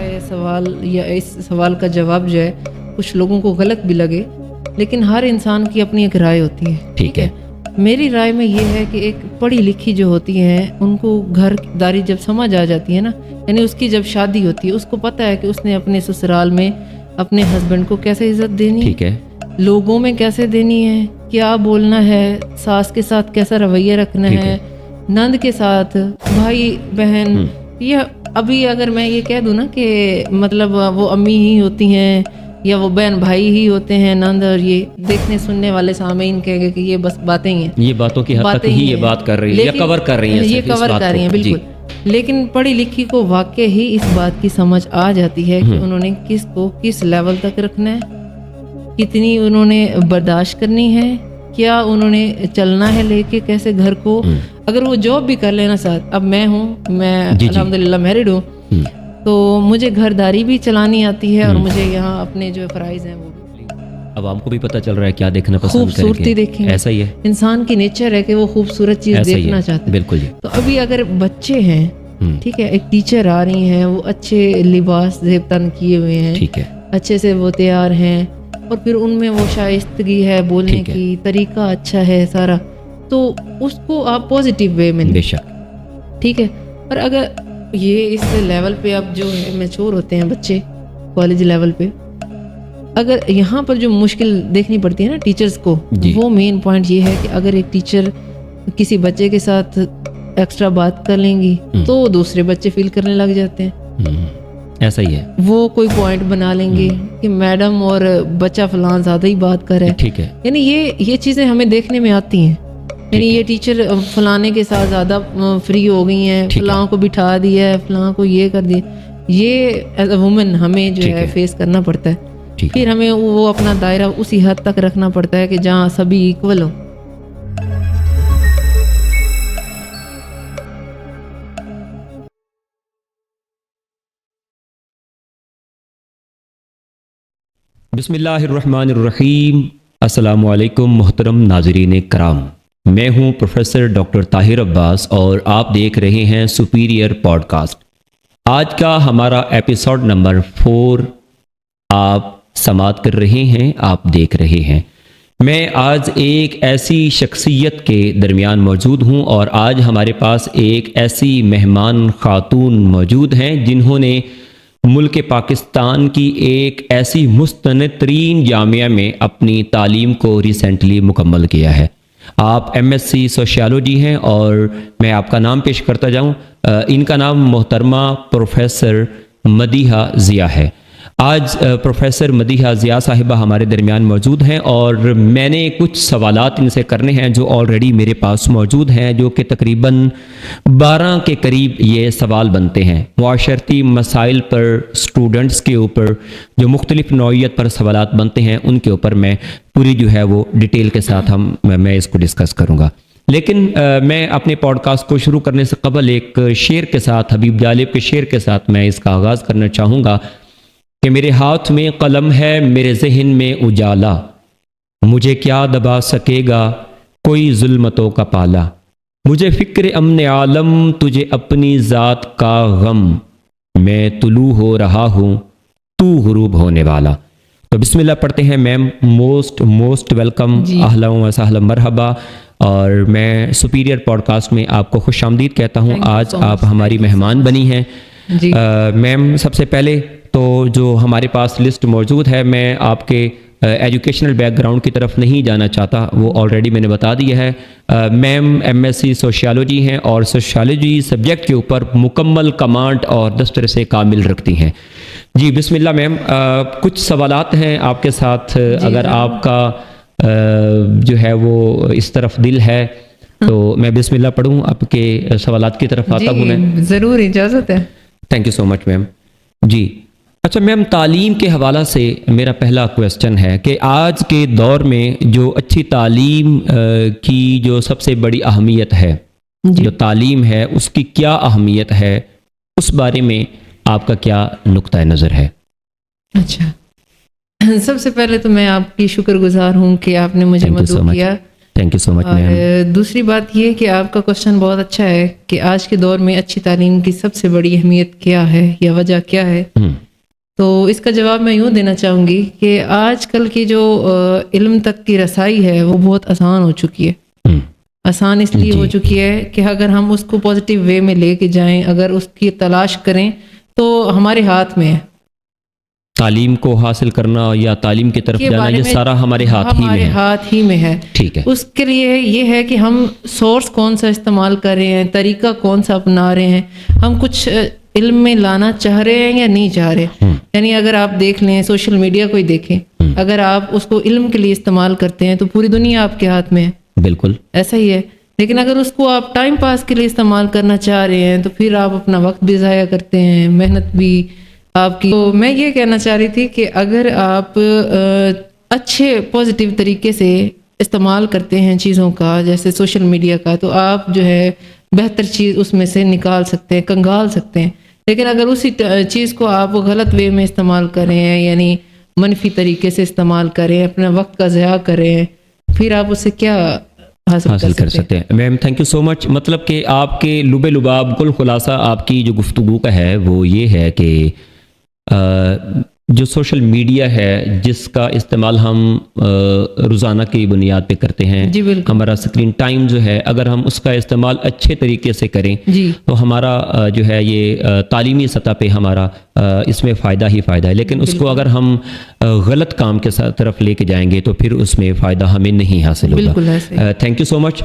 ہے سوال یا اس سوال کا جواب جو ہے کچھ لوگوں کو غلط بھی لگے، لیکن ہر انسان کی اپنی ایک رائے ہوتی ہے. ٹھیک ہے. میری رائے میں یہ ہے کہ ایک پڑھی لکھی جو ہوتی ہیں ان کو گھر داری جب سمجھ آ جاتی ہے نا، یعنی اس کی جب شادی ہوتی ہے اس کو پتہ ہے کہ اس نے اپنے سسرال میں اپنے ہسبینڈ کو کیسے عزت دینی ہے، ٹھیک ہے، لوگوں میں کیسے دینی ہے، کیا بولنا ہے، ساس کے ساتھ کیسا رویہ رکھنا ہے، نند کے ساتھ، بھائی بہن. یہ ابھی اگر میں یہ کہہ دوں نا کہ مطلب وہ امی ہی ہوتی ہیں یا وہ بہن بھائی ہی ہوتے ہیں نند، اور یہ دیکھنے سننے والے سامعین کہیں گے کہ یہ بس باتیں ہی ہیں، یہ باتوں کی حد تک ہی یہ بات کر رہی ہے یا کور کر رہی ہیں، یہ کور کر رہی ہیں بالکل. لیکن پڑھی لکھی کو واقع ہی اس بات کی سمجھ آ جاتی ہے کہ انہوں نے کس کو کس لیول تک رکھنا ہے، کتنی انہوں نے برداشت کرنی ہے، کیا انہوں نے چلنا ہے لے کے کیسے گھر کو. اگر وہ جاب بھی کر لینا ساتھ، اب میں ہوں، میں الحمدللہ میرڈ ہوں، تو مجھے گھرداری بھی چلانی آتی ہے اور مجھے یہاں اپنے جو فرائض ہیں وہ بھی. عوام کو بھی پتہ چل رہا ہے کیا دیکھنا پسند کریں گے، خوبصورتی دیکھیں. ایسا ہی ہے، انسان کی نیچر ہے کہ وہ خوبصورت چیز دیکھنا چاہتا ہے. بالکل جی. تو ابھی اگر بچے ہیں، ٹھیک ہے، ایک ٹیچر آ رہی ہیں، وہ اچھے لباس زیب تن کیے ہوئے ہیں، ٹھیک ہے، اچھے سے وہ تیار ہیں، اور پھر ان میں وہ شائستگی ہے، بولنے کی طریقہ اچھا ہے سارا، تو اس کو آپ پازیٹیو وے میں بے شک، ٹھیک ہے. اور اگر یہ اس لیول پہ اب جو ہے میچور ہوتے ہیں بچے کالج لیول پہ، اگر یہاں پر جو مشکل دیکھنی پڑتی ہے نا ٹیچرز کو، وہ مین پوائنٹ یہ ہے کہ اگر ایک ٹیچر کسی بچے کے ساتھ ایکسٹرا بات کر لیں گی تو دوسرے بچے فیل کرنے لگ جاتے ہیں. ایسا ہی ہے، وہ کوئی پوائنٹ بنا لیں گے کہ میڈم اور بچہ فلاں زیادہ ہی بات کر رہا ہے. ٹھیک ہے، یعنی یہ چیزیں ہمیں دیکھنے میں آتی ہیں. یعنی یہ ٹیچر فلانے کے ساتھ زیادہ فری ہو گئی ہیں، فلاں کو بٹھا دیا ہے، فلاں کو یہ کر دیا. یہ ایز اے وومن ہمیں جو ہے فیس کرنا پڑتا ہے. پھر ہمیں وہ اپنا دائرہ اسی حد تک رکھنا پڑتا ہے کہ جہاں سبھی ایکول ہوں. بسم اللہ الرحمن الرحیم. السلام علیکم محترم ناظرین کرام، میں ہوں پروفیسر ڈاکٹر طاہر عباس اور آپ دیکھ رہے ہیں سپیریئر پوڈ کاسٹ. آج کا ہمارا ایپیسوڈ نمبر 4 آپ سماعت کر رہے ہیں، آپ دیکھ رہے ہیں. میں آج ایک ایسی شخصیت کے درمیان موجود ہوں اور آج ہمارے پاس ایک ایسی مہمان خاتون موجود ہیں جنہوں نے ملک پاکستان کی ایک ایسی مستند ترین جامعہ میں اپنی تعلیم کو ریسنٹلی مکمل کیا ہے. آپ MSc سوشیالوجی ہیں اور میں آپ کا نام پیش کرتا جاؤں. ان کا نام محترمہ پروفیسر مدیحہ ضیاء ہے. آج پروفیسر مدیحہ ضیاء صاحبہ ہمارے درمیان موجود ہیں اور میں نے کچھ سوالات ان سے کرنے ہیں جو آلریڈی میرے پاس موجود ہیں، جو کہ تقریباً 12 کے قریب یہ سوال بنتے ہیں. معاشرتی مسائل پر، اسٹوڈنٹس کے اوپر جو مختلف نوعیت پر سوالات بنتے ہیں ان کے اوپر میں پوری جو ہے وہ ڈیٹیل کے ساتھ میں اس کو ڈسکس کروں گا. لیکن میں اپنے پوڈ کاسٹ کو شروع کرنے سے قبل ایک شعر کے ساتھ، حبیب جالب کے شعر کے ساتھ میں اس کا آغاز کرنا چاہوں گا کہ میرے ہاتھ میں قلم ہے، میرے ذہن میں اجالا، مجھے کیا دبا سکے گا کوئی ظلمتوں کا پالا، مجھے فکر امن عالم تجھے اپنی ذات کا غم، میں طلوع ہو رہا ہوں تو غروب ہونے والا. تو بسم اللہ پڑھتے ہیں. میم موسٹ ویلکم، اہلا و سہلا مرحبا. اور میں سپیریئر پوڈ کاسٹ میں آپ کو خوش آمدید کہتا ہوں. آج آپ ہماری مہمان بنی ہیں. میم سب سے پہلے تو جو ہمارے پاس لسٹ موجود ہے، میں آپ کے ایجوکیشنل بیک گراؤنڈ کی طرف نہیں جانا چاہتا، وہ آلریڈی میں نے بتا دیا ہے. میم MSc سوشیالوجی ہیں اور سوشیالوجی سبجیکٹ کے اوپر مکمل کمانڈ اور دسترس کامل رکھتی ہیں. جی بسم اللہ میم. کچھ سوالات ہیں آپ کے ساتھ، اگر آپ کا جو ہے وہ اس طرف دل ہے تو میں بسم اللہ پڑھوں، آپ کے سوالات کی طرف آتا ہوں. میں ضرور، اجازت ہے. تھینک یو سو مچ میم. جی اچھا میم، تعلیم کے حوالہ سے میرا پہلا کویسچن ہے کہ آج کے دور میں جو اچھی تعلیم کی جو سب سے بڑی اہمیت ہے، جو تعلیم ہے اس کی کیا اہمیت ہے، اس بارے میں آپ کا کیا نقطہ نظر ہے؟ اچھا، سب سے پہلے تو میں آپ کی شکر گزار ہوں کہ آپ نے مجھے مدعو کیا تھینک یو سو مچ میم. اور دوسری بات یہ کہ آپ کا کوشچن بہت اچھا ہے کہ آج کے دور میں اچھی تعلیم کی سب سے بڑی اہمیت کیا ہے یا وجہ کیا ہے. تو اس کا جواب میں یوں دینا چاہوں گی کہ آج کل کی جو علم تک کی رسائی ہے وہ بہت آسان ہو چکی ہے. آسان اس لیے ہو چکی ہے کہ اگر ہم اس کو پازیٹیو وے میں لے کے جائیں, اگر اس کی تلاش کریں تو ہمارے ہاتھ میں ہے. تعلیم کو حاصل کرنا یا تعلیم کی طرف جانا یہ سارا ہمارے ہاتھ ہی میں ہے. ٹھیک ہے. اس کے لیے یہ ہے کہ ہم سورس کون سا استعمال کر رہے ہیں, طریقہ کون سا اپنا رہے ہیں, ہم کچھ علم میں لانا چاہ رہے ہیں یا نہیں چاہ رہے. یعنی اگر آپ دیکھ لیں, سوشل میڈیا کو ہی دیکھیں, اگر آپ اس کو علم کے لیے استعمال کرتے ہیں تو پوری دنیا آپ کے ہاتھ میں ہے. بالکل ایسا ہی ہے. لیکن اگر اس کو آپ ٹائم پاس کے لیے استعمال کرنا چاہ رہے ہیں تو پھر آپ اپنا وقت بھی ضائع کرتے ہیں, محنت بھی آپ کی. تو میں یہ کہنا چاہ رہی تھی کہ اگر آپ اچھے پازیٹیو طریقے سے استعمال کرتے ہیں چیزوں کا, جیسے سوشل میڈیا کا, تو آپ جو ہے بہتر چیز اس میں سے نکال سکتے ہیں, کنگال سکتے ہیں. لیکن اگر اسی چیز کو آپ غلط وے میں استعمال کریں ہیں, یعنی منفی طریقے سے استعمال کریں, اپنا وقت کا ضیاع کریں, پھر آپ اسے کیا حاصل کر سکتے ہیں. میم تھینک یو سو مچ. مطلب کہ آپ کے لب لباب کل خلاصہ آپ کی جو گفتگو کا ہے وہ یہ ہے کہ جو سوشل میڈیا ہے جس کا استعمال ہم روزانہ کی بنیاد پہ کرتے ہیں, جی بالکل, ہمارا اسکرین ٹائم جو ہے اگر ہم اس کا استعمال اچھے طریقے سے کریں جی, تو ہمارا جو ہے یہ تعلیمی سطح پہ ہمارا اس میں فائدہ ہی فائدہ ہے. لیکن اس کو اگر ہم غلط کام کے طرف لے کے جائیں گے تو پھر اس میں فائدہ ہمیں نہیں حاصل ہوگا. تھینک یو سو مچ.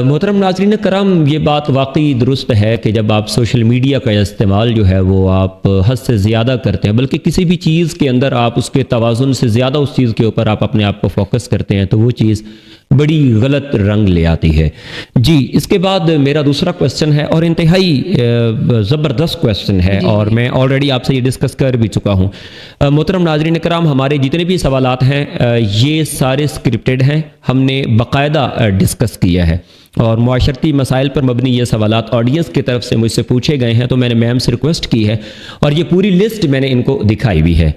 محترم ناظرین کرام, یہ بات واقعی درست ہے کہ جب آپ سوشل میڈیا کا استعمال جو ہے وہ آپ حد سے زیادہ کرتے ہیں, بلکہ کسی بھی چیز کے اندر آپ اس کے توازن سے زیادہ اس چیز کے اوپر آپ اپنے آپ کو فوکس کرتے ہیں تو وہ چیز بڑی غلط رنگ لے آتی ہے. جی, اس کے بعد میرا دوسرا کویسچن ہے اور انتہائی زبردست کویسچن ہے, اور میں آلریڈی آپ سے یہ ڈسکس کر بھی چکا ہوں. محترم ناظرین کرام, ہمارے جتنے بھی سوالات ہیں یہ سارے سکرپٹڈ ہیں, ہم نے باقاعدہ ڈسکس کیا ہے, اور معاشرتی مسائل پر مبنی یہ سوالات آڈینس کی طرف سے مجھ سے پوچھے گئے ہیں, تو میں نے میم سے ریکویسٹ کی ہے اور یہ پوری لسٹ میں نے ان کو دکھائی بھی ہے.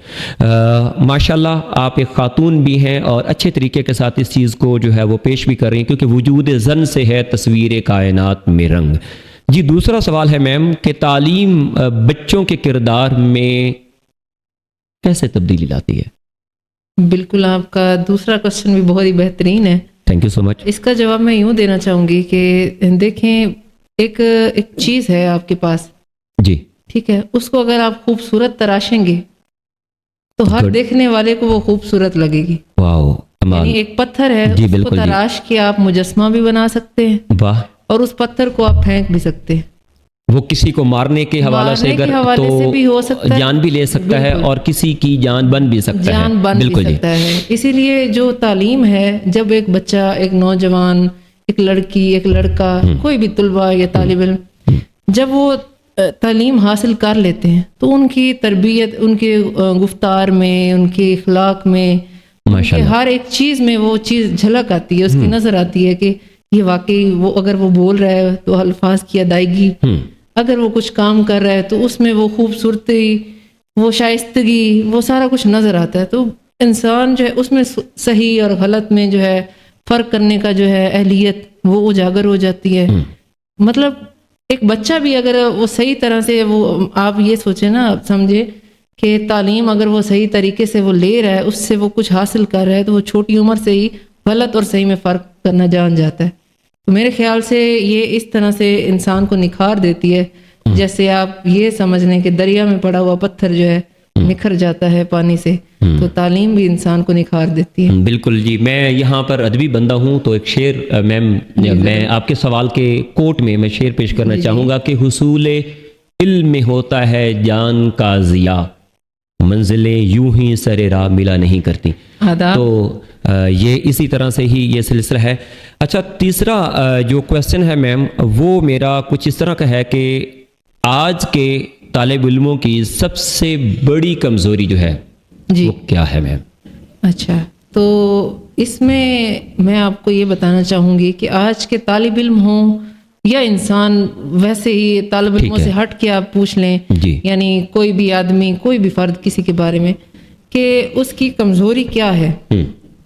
ماشاءاللہ آپ ایک خاتون بھی ہیں اور اچھے طریقے کے ساتھ اس چیز کو جو ہے وہ پیش بھی کر رہی ہیں, کیونکہ وجود زن سے ہے تصویر کائنات میں رنگ. جی, دوسرا سوال ہے میم کہ تعلیم بچوں کے کردار میں کیسے تبدیلی لاتی ہے؟ بالکل, آپ کا دوسرا کوشچن بھی بہت ہی بہترین ہے. تھینک یو سو مچ. اس کا جواب میں یوں دینا چاہوں گی کہ دیکھیں, ایک چیز ہے آپ کے پاس, جی ٹھیک ہے, اس کو اگر آپ خوبصورت تراشیں گے تو ہر دیکھنے والے کو وہ خوبصورت لگے گی. واو, یعنی ایک پتھر ہے, جی, اس کو تراش کے آپ مجسمہ بھی بنا سکتے ہیں, واہ, اور اس پتھر کو آپ پھینک بھی سکتے ہیں. وہ کسی کو مارنے کے حوالے سے بھی ہو سکتا ہے, جان بھی لے سکتا ہے, اور کسی کی جان بن بھی سکتا ہے. بالکل بھی سکتا ہے. اسی لیے جو تعلیم ہے, جب ایک بچہ, ایک نوجوان, ایک لڑکی, ایک لڑکا, کوئی بھی طلبہ یا طالب علم جب وہ تعلیم حاصل کر لیتے ہیں تو ان کی تربیت, ان کے گفتار میں, ان کے اخلاق میں, ہر ایک چیز میں وہ چیز جھلک آتی ہے, اس کی نظر آتی ہے کہ یہ واقعی وہ, اگر وہ بول رہا ہے تو الفاظ کی ادائیگی, اگر وہ کچھ کام کر رہا ہے تو اس میں وہ خوبصورتی, وہ شائستگی, وہ سارا کچھ نظر آتا ہے. تو انسان جو ہے اس میں صحیح اور غلط میں جو ہے فرق کرنے کا جو ہے اہلیت وہ اجاگر ہو جاتی ہے. مطلب ایک بچہ بھی اگر وہ صحیح طرح سے, وہ آپ یہ سوچیں نا, آپ سمجھے کہ تعلیم اگر وہ صحیح طریقے سے وہ لے رہا ہے, اس سے وہ کچھ حاصل کر رہا ہے, تو وہ چھوٹی عمر سے ہی غلط اور صحیح میں فرق کرنا جان جاتا ہے. تو میرے خیال سے یہ اس طرح سے انسان کو نکھار دیتی ہے, جیسے آپ یہ سمجھ لیں کہ دریا میں پڑا ہوا پتھر جو ہے نکھر جاتا ہے پانی سے, تو تعلیم بھی انسان کو نکھار دیتی ہے. بالکل جی. میں یہاں پر ادبی بندہ ہوں تو ایک شعر میم, میں آپ کے سوال کے کوٹ میں شعر پیش کرنا چاہوں گا کہ حصول علم میں ہوتا ہے جان کا ضیاء, منزلیں یوں ہی سر راہ ملا نہیں کرتی. تو یہ اسی طرح سے ہی یہ سلسلہ ہے. اچھا, تیسرا جو کویسچن ہے میم وہ میرا کچھ اس طرح کا ہے کہ آج کے طالب علموں کی سب سے بڑی کمزوری جو ہے وہ کیا ہے میم؟ اچھا, تو اس میں آپ کو یہ بتانا چاہوں گی کہ آج کے طالب علم ہوں یا انسان, ویسے ہی طالب علموں سے ہٹ کے آپ پوچھ لیں, یعنی کوئی بھی آدمی, کوئی بھی فرد کسی کے بارے میں, کہ اس کی کمزوری کیا ہے.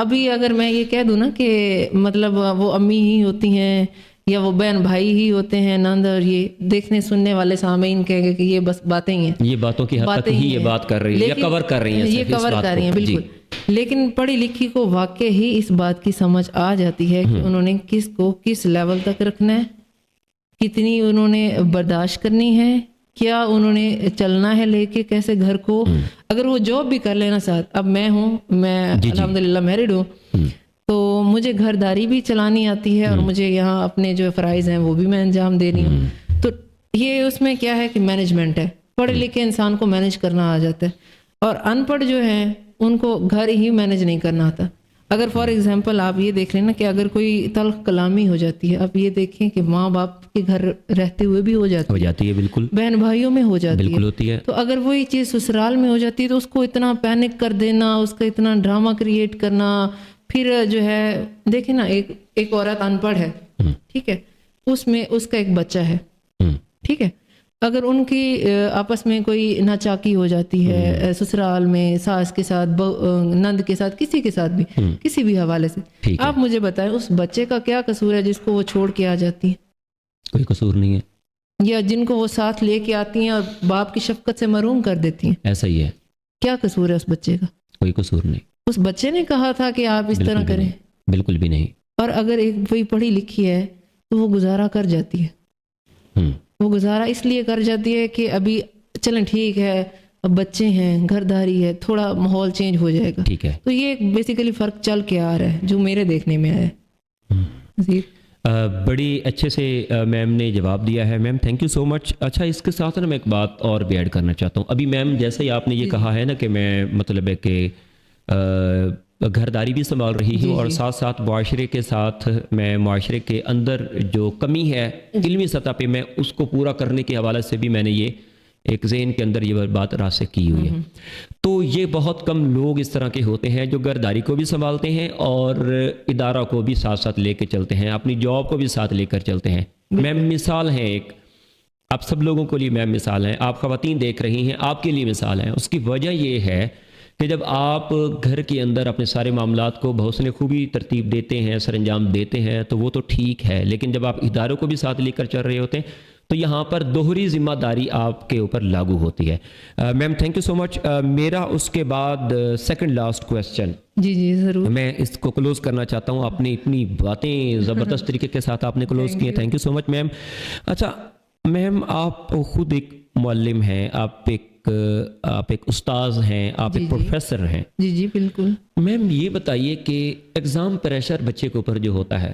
ابھی اگر میں یہ کہہ دوں نا کہ مطلب وہ امی ہی ہوتی ہیں یا وہ بہن بھائی ہی ہوتے ہیں، نند، اور یہ دیکھنے سننے والے سامعین کہیں گے کہ یہ بس باتیں ہی ہیں، یہ باتوں کی حد تک ہی یہ بات کر رہی ہے یا کور کر رہی ہیں، یہ کور کر رہی ہیں بالکل. لیکن پڑھی لکھی کو واقع ہی اس بات کی سمجھ آ جاتی ہے کہ انہوں نے کس کو کس لیول تک رکھنا ہے، کتنی انہوں نے برداشت کرنی ہے، کیا انہوں نے چلنا ہے لے کے کیسے گھر کو. اگر وہ جاب بھی کر لینا ساتھ، اب میں الحمدللہ میرڈ ہوں، تو مجھے گھر داری بھی چلانی آتی ہے اور مجھے یہاں اپنے جو فرائض ہیں وہ بھی میں انجام دے رہی ہوں. تو یہ اس میں کیا ہے کہ مینجمنٹ ہے. پڑھے لکھے انسان کو مینج کرنا آ جاتا ہے، اور ان پڑھ جو ہیں ان کو گھر ہی مینج نہیں کرنا آتا. اگر فار ایگزامپل آپ یہ دیکھ لیں نا کہ اگر کوئی تلخ کلامی ہو جاتی ہے، آپ یہ دیکھیں کہ ماں باپ کے گھر رہتے ہوئے بھی ہو جاتی ہے، بالکل بہن بھائیوں میں ہو جاتی بالکل ہوتی ہے. تو اگر وہی چیز سسرال میں ہو جاتی ہے تو اس کو اتنا پینک کر دینا، اس کا اتنا ڈرامہ کریٹ کرنا. پھر جو ہے دیکھیں نا، ایک عورت ان پڑھ ہے، ٹھیک ہے، اس میں اس کا ایک بچہ ہے، ٹھیک ہے، اگر ان کی آپس میں کوئی ناچاکی ہو جاتی ہے سسرال میں، ساس کے ساتھ، نند کے ساتھ، کسی کے ساتھ بھی، کسی بھی حوالے سے، آپ مجھے بتائیں اس بچے کا کیا قصور ہے جس کو وہ چھوڑ کے آ جاتی ہے؟ کوئی قصور نہیں ہے. یا جن کو وہ ساتھ لے کے آتی ہیں اور باپ کی شفقت سے محروم کر دیتی ہیں، ایسا ہی ہے. کیا قصور ہے اس بچے کا؟ کوئی قصور نہیں. اس بچے نے کہا تھا کہ آپ اس طرح کریں؟ بالکل بھی نہیں. اور اگر ایک کوئی پڑھی لکھی ہے تو وہ گزارا کر جاتی ہے. وہ گزارا اس لیے کر جاتی ہے کہ ابھی چلیں ٹھیک ہے، اب بچے ہیں، گھر داری ہے، تھوڑا ماحول چینج ہو جائے گا. ٹھیک ہے. تو یہ بیسیکلی فرق چل کے آ رہا ہے جو میرے دیکھنے میں آیا ہے. جی بڑی اچھے سے میم نے جواب دیا ہے. میم تھینک یو سو مچ. اچھا، اس کے ساتھ نا میں ایک بات اور بھی ایڈ کرنا چاہتا ہوں. ابھی میم جیسے ہی آپ نے یہ کہا ہے نا کہ میں مطلب ہے کہ گھرداری بھی سنبھال رہی ہوں اور ساتھ ساتھ معاشرے کے ساتھ میں معاشرے کے اندر جو کمی ہے علمی سطح پہ میں اس کو پورا کرنے کے حوالے سے بھی میں نے یہ ایک ذہن کے اندر یہ بات راسخ کی ہوئی ہے. تو یہ بہت کم لوگ اس طرح کے ہوتے ہیں جو گھرداری کو بھی سنبھالتے ہیں اور ادارہ کو بھی ساتھ ساتھ لے کے چلتے ہیں، اپنی جاب کو بھی ساتھ لے کر چلتے ہیں. میم مثال ہیں ایک، آپ سب لوگوں کے لیے میم مثال ہیں، آپ خواتین دیکھ رہی ہیں، آپ کے لیے مثال ہیں. اس کی وجہ یہ ہے کہ جب آپ گھر کے اندر اپنے سارے معاملات کو بحسن خوبی ترتیب دیتے ہیں، سر انجام دیتے ہیں تو وہ تو ٹھیک ہے، لیکن جب آپ اداروں کو بھی ساتھ لے کر چل رہے ہوتے ہیں تو یہاں پر دوہری ذمہ داری آپ کے اوپر لاگو ہوتی ہے. میم تھینک یو سو مچ. میرا اس کے بعد سیکنڈ لاسٹ کویسچن، جی ضرور، میں اس کو کلوز کرنا چاہتا ہوں. آپ نے اتنی باتیں زبردست طریقے کے ساتھ آپ نے کلوز کی ہیں، تھینک یو سو مچ میم. اچھا میم، آپ خود ایک معلم ہیں، آپ ایک استاذ ہیں، آپ ایک پروفیسر ہیں. جی بالکل. میم یہ بتائیے کہ ایگزام پریشر بچے کے اوپر جو ہوتا ہے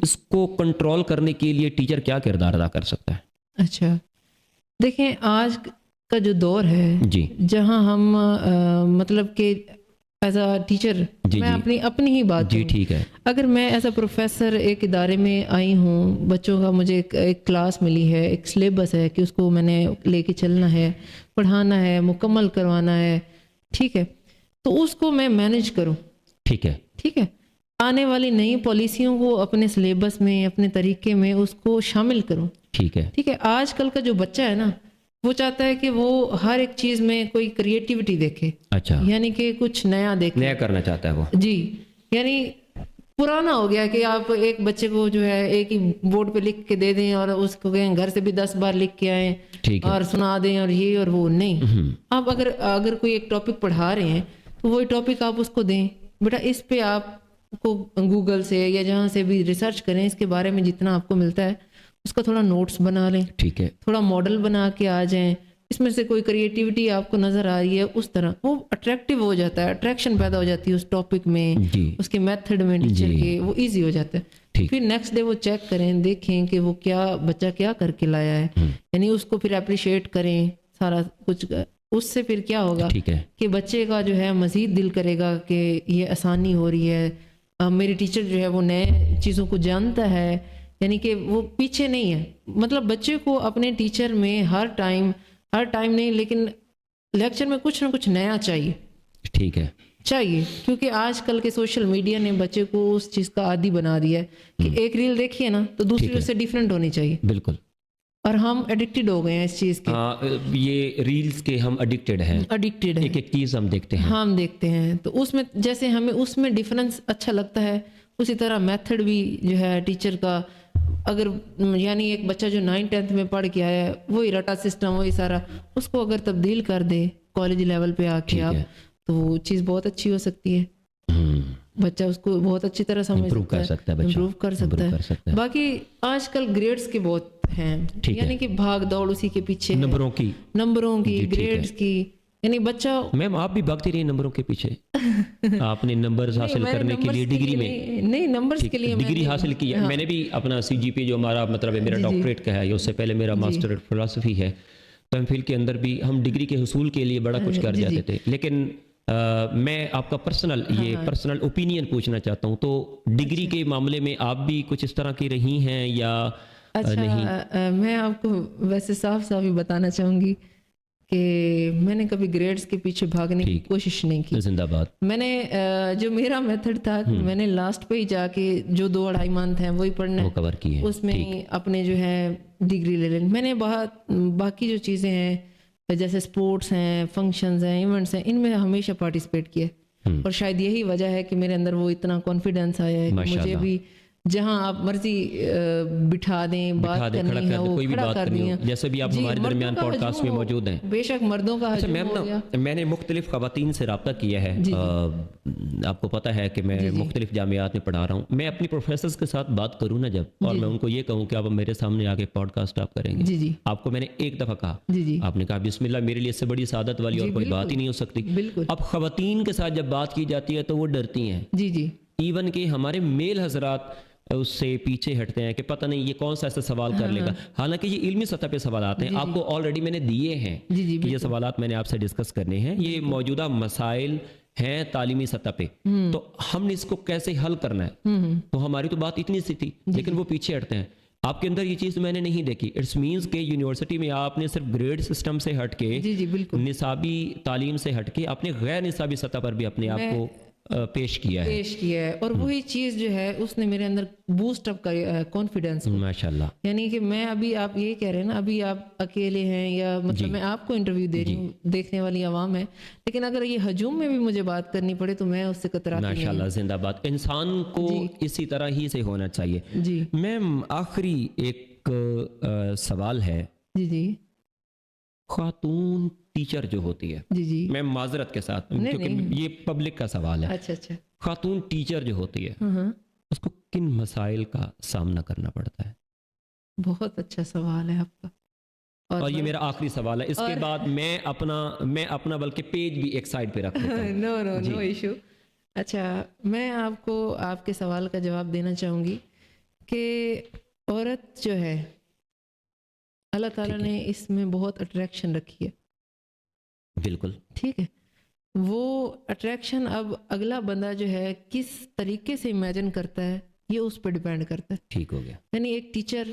اس کو کنٹرول کرنے کے لیے ٹیچر کیا کردار ادا کر سکتا ہے؟ اچھا دیکھیں، آج کا جو دور ہے جہاں ہم مطلب کہ ایز اے ٹیچر، میں اپنی ہی بات جی ٹھیک ہے، اگر میں ایز اے پروفیسر ایک ادارے میں آئی ہوں، بچوں کا مجھے ایک کلاس ملی ہے، ایک سلیبس ہے کہ اس کو میں نے لے کے چلنا ہے، پڑھانا ہے، مکمل کروانا ہے، ٹھیک ہے، تو اس کو میں مینج کروں. ٹھیک ہے، آنے والی نئی پالیسیوں کو اپنے سلیبس میں، اپنے طریقے میں اس کو شامل کروں. ٹھیک ہے. آج کل کا جو بچہ ہے نا، وہ چاہتا ہے کہ وہ ہر ایک چیز میں کوئی کریٹیوٹی دیکھے. اچھا، یعنی کہ کچھ نیا دیکھے، نیا کرنا چاہتا ہے وہ. جی، یعنی پرانا ہو گیا کہ آپ ایک بچے کو جو ہے ایک ہی بورڈ پہ لکھ کے دے دیں اور اس کو کہیں گھر سے بھی 10 بار لکھ کے آئیں اور سنا دیں اور یہ اور وہ نہیں. آپ اگر کوئی ایک ٹاپک پڑھا رہے ہیں تو وہی ٹاپک آپ اس کو دیں، بیٹا اس پہ آپ کو گوگل سے یا جہاں سے بھی ریسرچ کریں، اس کے بارے میں جتنا آپ کو ملتا ہے اس کا تھوڑا نوٹس بنا لیں. ٹھیک ہے، تھوڑا ماڈل بنا کے آ جائیں، اس میں سے کوئی کریٹیوٹی آپ کو نظر آ رہی ہے اس طرح وہ اٹریکٹیو ہو جاتا ہے، اٹریکشن پیدا ہو جاتی ہے اس ٹاپک میں، اس کے میتھڈ میں ٹیچر کے، وہ ایزی ہو جاتا ہے. پھر نیکسٹ ڈے وہ چیک کریں، دیکھیں کہ وہ بچہ کیا کر کے لایا ہے، یعنی اس کو پھر اپریشیٹ کریں سارا کچھ. اس سے پھر کیا ہوگا کہ بچے کا جو ہے مزید دل کرے گا کہ یہ آسانی ہو رہی ہے، میری ٹیچر جو ہے وہ نئے چیزوں کو جانتا ہے، یعنی کہ وہ پیچھے نہیں ہے. مطلب بچے کو اپنے ٹیچر میں ہر ٹائم نہیں لیکن لیکچر میں کچھ نہ کچھ نیا چاہیے. ٹھیک ہے، چاہیے، کیونکہ آج کل کے سوشل میڈیا نے بچے کو اس چیز کا عادی بنا دیا ہے کہ ایک ریل دیکھیے نا تو دوسری اس سے ڈیفرنٹ ہونی چاہیے. بالکل. اور ہم ایڈکٹیڈ ہو گئے ہیں اس چیز کے, یہ ریلز کے ہم ایڈکٹیڈ ہیں, ایڈکٹیڈ ہیں, ایک ایک چیز ہم دیکھتے ہیں. ہم دیکھتے ہیں. تو اس میں جیسے ہمیں اس میں ڈفرینس اچھا لگتا ہے, اسی طرح میتھڈ بھی جو ہے ٹیچر کا, اگر یعنی ایک بچہ جو 9th-10th میں پڑھ کے آیا ہے, وہی رٹا سسٹم وہی سارا, اس کو اگر تبدیل کر دے کالج لیول پہ آ کے آپ, تو وہ چیز بہت اچھی ہو سکتی ہے. بچہ اس کو بہت اچھی طرح سمجھ سکتا ہے, امپروو کر سکتا ہے. باقی آج کل گریڈز کے بہت ہیں, یعنی کہ بھاگ دوڑ اسی کے پیچھے, نمبروں کی گریڈز کی, یعنی بچہ. میم آپ بھی بھاگتی رہی نمبروں کے پیچھے, آپ نے نمبرز حاصل کرنے کے لیے ڈگری میں, نہیں نمبرز کے لیے ڈگری حاصل کی ہے. میں نے بھی اپنا CGPA جو ہمارا مطلب ہے میرا ڈاکٹریٹ کا ہے, اس سے پہلے میرا ماسٹر فلسفی ہے, تو MPhil کے اندر بھی ہم ڈگری کے حصول کے لیے بڑا کچھ کر جاتے تھے. لیکن میں آپ کا پرسنل اوپینین پوچھنا چاہتا ہوں, تو ڈگری کے معاملے میں آپ بھی کچھ اس طرح کی رہی ہیں یا نہیں؟ میں آپ کو ویسے صاف صاف ہی بتانا چاہوں گی کہ میں نے کبھی گریڈز کے پیچھے بھاگنے کی کوشش نہیں کی. زندہ باد. میں نے جو میرا میتھڈ تھا, میں نے لاسٹ پہ ہی جا کے جو 2-2.5 منتھ ہیں وہی پڑھنا, کور کی ہے, اس میں اپنے جو ہے ڈگری لے لیں. میں نے باقی جو چیزیں ہیں جیسے اسپورٹس ہیں, فنکشنز ہیں, ایونٹس ہیں, ان میں ہمیشہ پارٹیسپیٹ کیا, اور شاید یہی وجہ ہے کہ میرے اندر وہ اتنا کانفیڈینس آیا ہے کہ مجھے بھی جہاں آپ مرضی بٹھا دیں, بات کرنی ہے وہ کھڑا کر دیں. جیسے بھی آپ ہمارے درمیان پوڈ کاسٹ میں موجود ہیں. بے شک مردوں کا ہجوم ہو گیا. میں نے مختلف خواتین سے رابطہ کیا ہے, آپ کو پتہ ہے کہ میں مختلف جامعات میں پڑھا رہا ہوں. میں اپنی پروفیسرز کے ساتھ بات کروں نا جب, اور میں ان کو یہ کہوں کہ آپ میرے سامنے آ کے پوڈ کاسٹ آپ کریں گے, آپ کو میں نے ایک دفعہ کہا, آپ نے کہا بسم اللہ, میرے لیے اس سے بڑی سعادت والی اور کوئی بات ہی نہیں ہو سکتی. اب خواتین کے ساتھ جب بات کی جاتی ہے تو وہ ڈرتی ہیں, ایون کہ ہمارے میل حضرات اس سے پیچھے ہٹتے ہیں کہ پتہ نہیں یہ کون سا ایسا سوال کر لے گا. حالانکہ یہ علمی سطح پہ سوالات ہیں, آپ کو آلریڈی میں نے دیے ہیں کہ یہ سوالات میں نے آپ سے ڈسکس کرنے ہیں, یہ موجودہ مسائل ہیں تعلیمی سطح پہ, تو ہم نے اس کو کیسے حل کرنا ہے. تو ہماری تو بات اتنی سی تھی, لیکن وہ پیچھے ہٹتے ہیں. آپ کے اندر یہ چیز میں نے نہیں دیکھی. اٹس مینس کہ یونیورسٹی میں آپ نے صرف گریڈ سسٹم سے ہٹ کے, نصابی تعلیم سے ہٹ کے, اپنے غیر نصابی سطح پر بھی اپنے آپ کو پیش کیا ہے. اور وہی چیز جو ہے اس نے میرے اندر بوسٹ اپ کر کانفیڈینس, ماشاءاللہ. یعنی کہ میں ابھی, آپ یہی کہہ رہے ہیں نا, ابھی آپ اکیلے ہیں یا مطلب میں آپ کو انٹرویو دے رہی ہوں, دیکھنے والی عوام ہے, لیکن اگر یہ ہجوم میں بھی مجھے بات کرنی پڑے تو میں اس سے کتراتی نہیں. ماشاءاللہ, زندہ باد. انسان کو اسی طرح ہی سے ہونا چاہیے. میم آخری ایک سوال ہے. خاتون ٹیچر جو ہوتی ہے, میں معذرت کے ساتھ, کیونکہ یہ پبلک کا سوال ہے, خاتون ٹیچر جو ہوتی ہے اس کو کن مسائل کا سامنا کرنا پڑتا ہے؟ بہت اچھا سوال ہے آپ کا, اور یہ میرا آخری سوال ہے. اس کے بعد میں اپنا بلکہ پیج بھی ایک سائڈ پہ رکھ دیتا ہوں. No issue. اچھا, میں آپ کو آپ کے سوال کا جواب دینا چاہوں گی کہ عورت جو ہے اللہ تعالیٰ نے اس میں بہت اٹریکشن رکھی ہے. بالکل ٹھیک ہے, وہ اٹریکشن اب اگلا بندہ جو ہے کس طریقے سے امیجن کرتا ہے یہ اس پہ ڈیپینڈ کرتا ہے. ٹھیک ہو گیا. یعنی ایک ٹیچر,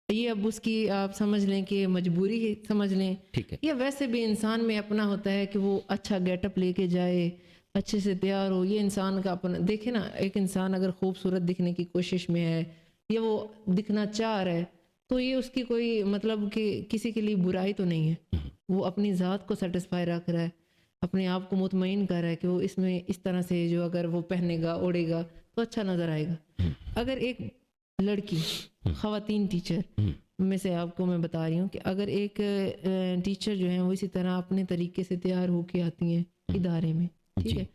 یہ اب اس کی آپ سمجھ لیں کہ مجبوری سمجھ لیں, یا ویسے بھی انسان میں اپنا ہوتا ہے کہ وہ اچھا گیٹ اپ لے کے جائے, اچھے سے تیار ہو. یہ انسان کا اپنا, دیکھیں نا, ایک انسان اگر خوبصورت دکھنے کی کوشش میں ہے یا وہ دکھنا چاہ رہا ہے تو یہ اس کی کوئی مطلب کہ کسی کے لیے برائی تو نہیں ہے. وہ اپنی ذات کو سیٹسفائی رکھ رہا ہے, اپنے آپ کو مطمئن کر رہا ہے کہ وہ اس میں اس طرح سے جو اگر وہ پہنے گا, اوڑے گا تو اچھا نظر آئے گا. اگر ایک لڑکی, خواتین ٹیچر میں سے آپ کو میں بتا رہی ہوں کہ اگر ایک ٹیچر جو ہیں وہ اسی طرح اپنے طریقے سے تیار ہو کے آتی ہیں ادارے میں, ٹھیک ہے,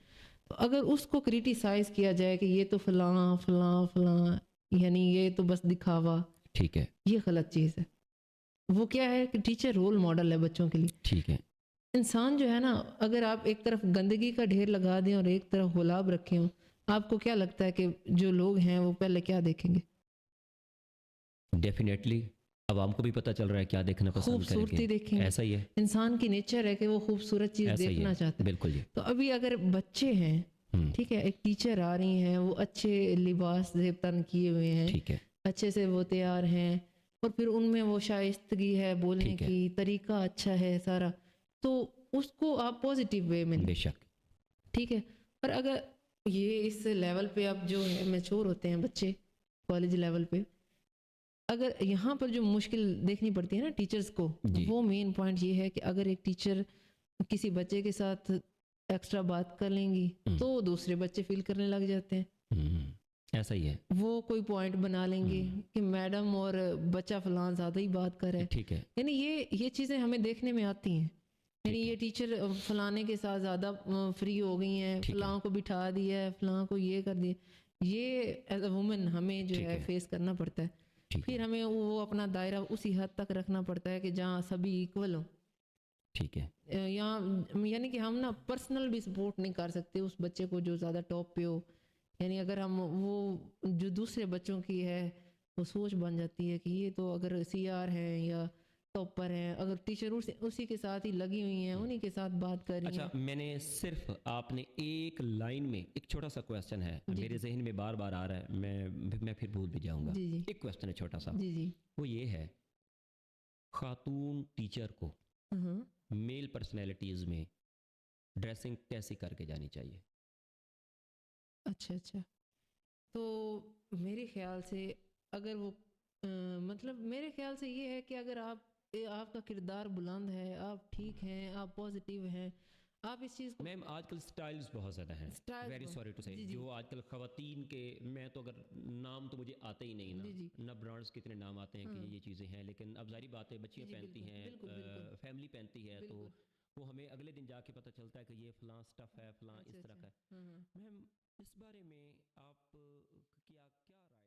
تو اگر اس کو کریٹیسائز کیا جائے کہ یہ تو فلاں فلاں فلاں, یعنی یہ تو بس دکھاوا, ٹھیک ہے, یہ غلط چیز ہے. وہ کیا ہے کہ ٹیچر رول ماڈل ہے بچوں کے لیے. ٹھیک ہے. انسان جو ہے نا, اگر آپ ایک طرف گندگی کا ڈھیر لگا دیں اور ایک طرف گلاب رکھے ہوں, آپ کو کیا لگتا ہے کہ جو لوگ ہیں وہ پہلے کیا دیکھیں گے؟ ڈیفینیٹلی عوام کو بھی پتہ چل رہا ہے کیا دیکھنا پسند کریں گے. خوبصورتی دیکھیں گے. ایسا ہی ہے, انسان کی نیچر ہے کہ وہ خوبصورت چیز دیکھنا چاہتا ہے. بالکل. تو ابھی اگر بچے ہیں, ٹھیک ہے, ایک ٹیچر آ رہی ہیں, وہ اچھے لباس زیب تن کیے ہوئے ہیں, ٹھیک ہے, اچھے سے وہ تیار ہیں, اور پھر ان میں وہ شائستگی ہے, بولنے کی طریقہ اچھا ہے سارا, تو اس کو آپ پازیٹیو وے میں, بے شک, ٹھیک ہے. اور اگر یہ اس لیول پہ اب جو ہے میچور ہوتے ہیں بچے, کالج لیول پہ, اگر یہاں پر جو مشکل دیکھنی پڑتی ہے نا ٹیچرز کو، وہ مین پوائنٹ یہ ہے کہ اگر ایک ٹیچر کسی بچے کے ساتھ ایکسٹرا بات کر لیں گی تو دوسرے بچے فیل کرنے لگ جاتے ہیں، ایسا ہی ہے، وہ کوئی پوائنٹ بنا لیں گے کہ میڈم اور بچہ فلاں زیادہ ہی بات کر رہا ہے. ٹھیک ہے، یعنی یہ چیزیں ہمیں دیکھنے میں آتی ہیں. یعنی یہ ٹیچر فلانے کے ساتھ زیادہ فری ہو گئی ہیں، فلاں کو بٹھا دیا ہے، فلاں کو یہ کر دیا. یہ ایز اے وومن ہمیں جو ہے فیس کرنا پڑتا ہے. پھر ہمیں وہ اپنا دائرہ اسی حد تک رکھنا پڑتا ہے کہ جہاں سبھی ایکول ہوں. ٹھیک ہے، یعنی کہ ہم نا پرسنل بھی سپورٹ نہیں کر سکتے اس بچے کو جو زیادہ ٹاپ پہ ہو. یعنی اگر ہم وہ جو دوسرے بچوں کی ہے وہ سوچ بن جاتی ہے کہ یہ تو اگر سی آر ہیں یا ٹاپر ہیں، اگر ٹیچر اسی کے ساتھ ہی لگی ہوئی ہیں، انہی کے ساتھ بات کر رہی ہیں. اچھا، میں نے صرف آپ نے ایک لائن میں ایک چھوٹا سا کویسچن ہے میرے ذہن میں بار بار آ رہا ہے، میں پھر بھول بھی جاؤں گا. ایک کویسچن ہے چھوٹا سا، وہ یہ ہے خاتون ٹیچر کو میل پرسنالٹیز میں ڈریسنگ کیسی کر کے جانی چاہیے؟ اچھا، تو میرے خیال سے اگر وہ مطلب میرے خیال سے یہ ہے کہ اگر آپ کا کردار بلند ہے، آپ ٹھیک ہیں، آپ پازیٹیو ہیں، آپ اس چیز کو. میم آج کل سٹائلز بہت زیادہ ہیں، ویری سوری ٹو سے، جو آج کل خواتین کے، میں تو اگر نام تو مجھے آتے ہی نہیں نہ برانڈز کے اتنے نام آتے ہیں کہ یہ چیزیں ہیں، لیکن اب ظاہری بات ہے بچیاں پہنتی ہیں، فیملی پہنتی ہے، تو وہ ہمیں اگلے دن جا کے پتہ چلتا ہے کہ یہ فلاں سٹف ہے، فلاں اس طرح کا ہے. میم اس بارے میں آپ کیا رائے